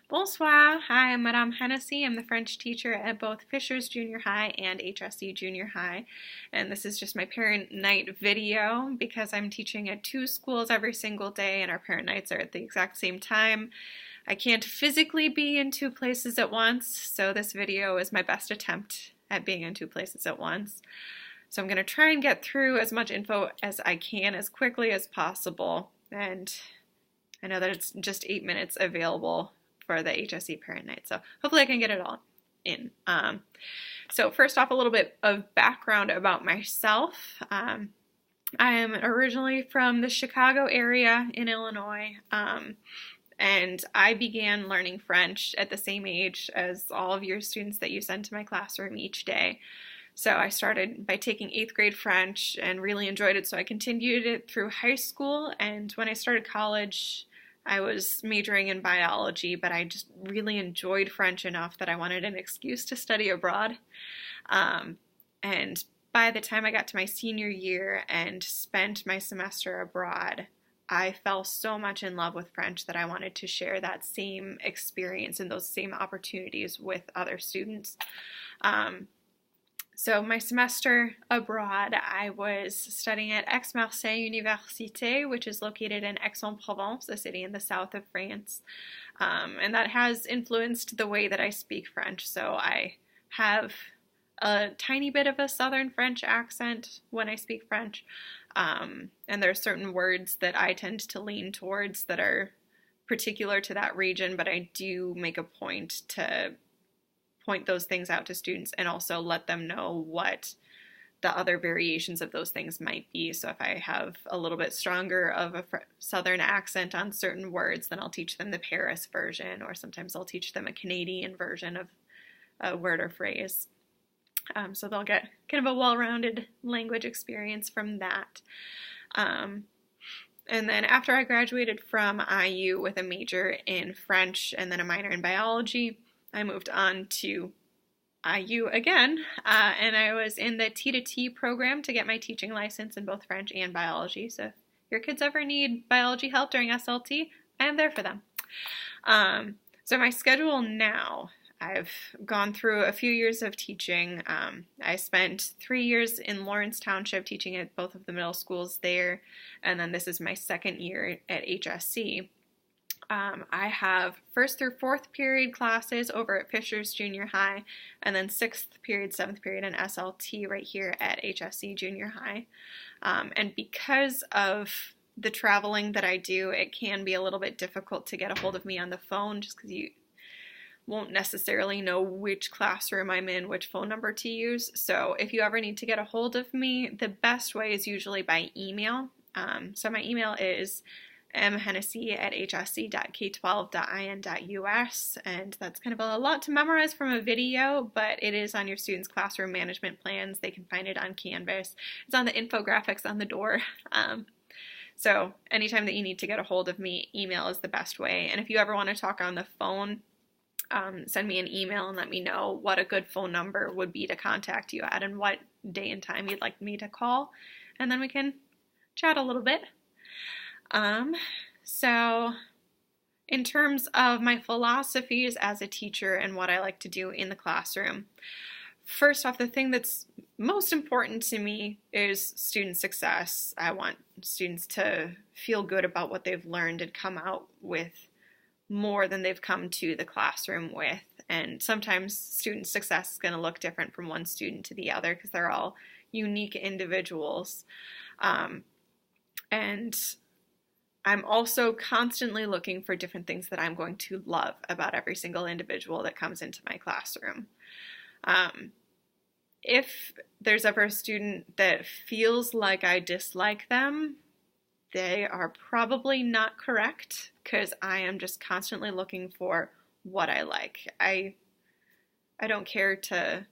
Bonsoir. Hi, I'm Madame Hennessy. I'm the French teacher at both Fishers Junior High and HSE Junior High. And this is just my parent night video because I'm teaching at two schools every single day and our parent nights are at the exact same time. I can't physically be in two places at once, so this video is my best attempt at being in two places at once. So I'm going to try and get through as much info as I can as quickly as possible. And I know that it's just 8 minutes available for the HSE parent night, so hopefully I can get it all in. So first off, a little bit of background about myself. I am originally from the Chicago area in Illinois, and I began learning French at the same age as all of your students that you send to my classroom each day. So I started by taking 8th grade French and really enjoyed it, so I continued it through high school, and when I started college, I was majoring in biology, but I just really enjoyed French enough that I wanted an excuse to study abroad. And by the time I got to my senior year and spent my semester abroad, I fell so much in love with French that I wanted to share that same experience and those same opportunities with other students. So my semester abroad, I was studying at Aix-Marseille Université, which is located in Aix-en-Provence, a city in the south of France. And that has influenced the way that I speak French. So I have a tiny bit of a southern French accent when I speak French. And there are certain words that I tend to lean towards that are particular to that region, but I do make a point to point those things out to students and also let them know what the other variations of those things might be. So if I have a little bit stronger of a southern accent on certain words, then I'll teach them the Paris version, or sometimes I'll teach them a Canadian version of a word or phrase. So they'll get kind of a well-rounded language experience from that. And then after I graduated from IU with a major in French and then a minor in biology, I moved on to IU again, and I was in the T2T program to get my teaching license in both French and biology. So if your kids ever need biology help during SLT, I am there for them. So my schedule now, I've gone through a few years of teaching. I spent 3 years in Lawrence Township teaching at both of the middle schools there, and then this is my second year at HSC. I have 1st through 4th period classes over at Fishers Junior High, and then 6th period, 7th period, and SLT right here at HSE Junior High. And because of the traveling that I do, it can be a little bit difficult to get a hold of me on the phone just because you won't necessarily know which classroom I'm in, which phone number to use. So if you ever need to get a hold of me, the best way is usually by email. So my email is mhennessy@hsc.k12.in.us, and that's kind of a lot to memorize from a video, but it is on your students' classroom management plans. They can find it on Canvas. It's on the infographics on the door. So anytime that you need to get a hold of me, email is the best way. And if you ever want to talk on the phone, send me an email and let me know what a good phone number would be to contact you at and what day and time you'd like me to call, and then we can chat a little bit. So in terms of my philosophies as a teacher and what I like to do in the classroom, first off, the thing that's most important to me is student success. I want students to feel good about what they've learned and come out with more than they've come to the classroom with. And sometimes student success is going to look different from one student to the other because they're all unique individuals. And I'm also constantly looking for different things that I'm going to love about every single individual that comes into my classroom. If there's ever a student that feels like I dislike them, they are probably not correct, because I am just constantly looking for what I like. I don't care to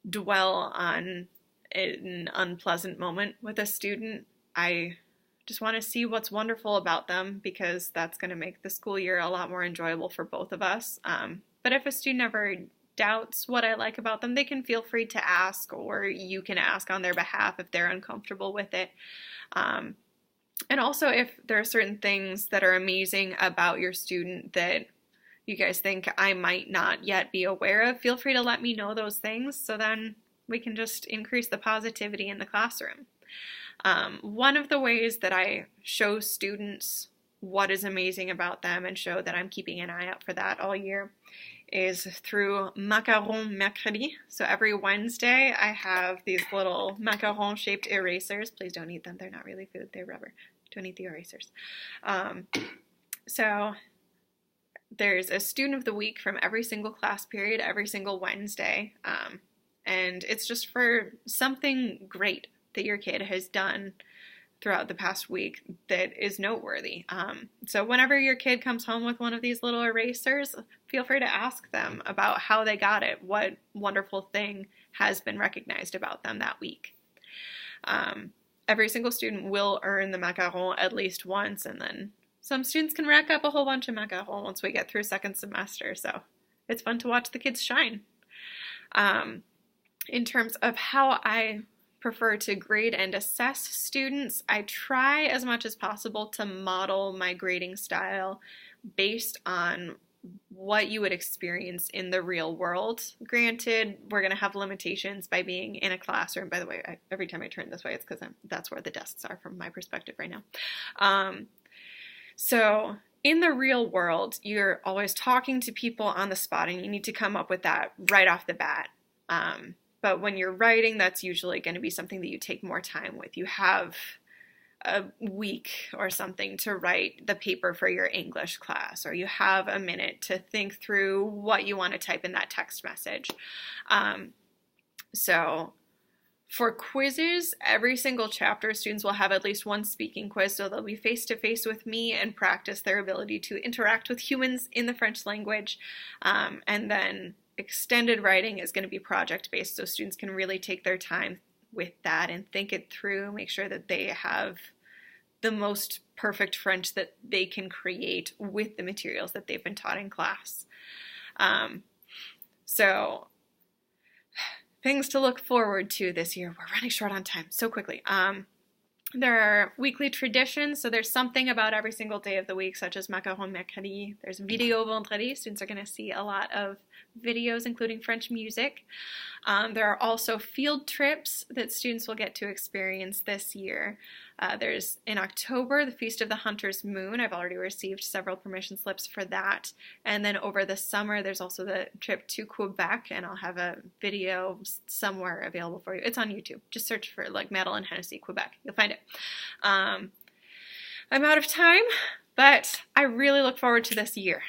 dwell on an unpleasant moment with a student. I just want to see what's wonderful about them, because that's going to make the school year a lot more enjoyable for both of us. But if a student ever doubts what I like about them, they can feel free to ask, or you can ask on their behalf if they're uncomfortable with it. And also, if there are certain things that are amazing about your student that you guys think I might not yet be aware of, feel free to let me know those things so then we can just increase the positivity in the classroom. One of the ways that I show students what is amazing about them and show that I'm keeping an eye out for that all year is through macaron mercredi. So every Wednesday I have these little macaron shaped erasers. Please don't eat them. They're not really food. They're rubber. Don't eat the erasers. So there's a student of the week from every single class period, every single Wednesday. And it's just for something great that your kid has done throughout the past week that is noteworthy. So whenever your kid comes home with one of these little erasers, feel free to ask them about how they got it, what wonderful thing has been recognized about them that week. Every single student will earn the macaron at least once, and then some students can rack up a whole bunch of macaron once we get through second semester, so it's fun to watch the kids shine. In terms of how I prefer to grade and assess students, I try as much as possible to model my grading style based on what you would experience in the real world. Granted, we're going to have limitations by being in a classroom. By the way, every time I turn this way, it's because that's where the desks are from my perspective right now. So in the real world, you're always talking to people on the spot, and you need to come up with that right off the bat. But when you're writing, that's usually going to be something that you take more time with. You have a week or something to write the paper for your English class, or you have a minute to think through what you want to type in that text message. So for quizzes, every single chapter, students will have at least one speaking quiz, so they'll be face-to-face with me and practice their ability to interact with humans in the French language. And then extended writing is going to be project-based, so students can really take their time with that and think it through, make sure that they have the most perfect French that they can create with the materials that they've been taught in class. So things to look forward to this year. We're running short on time so quickly. There are weekly traditions, so there's something about every single day of the week, such as macaron mercredi. There's video vendredi. Students are going to see a lot of videos, including French music. There are also field trips that students will get to experience this year. There's, in October, the Feast of the Hunter's Moon. I've already received several permission slips for that. And then over the summer, there's also the trip to Quebec, and I'll have a video somewhere available for you. It's on YouTube. Just search for Madeline, Hennessy, Quebec. You'll find it. I'm out of time, but I really look forward to this year.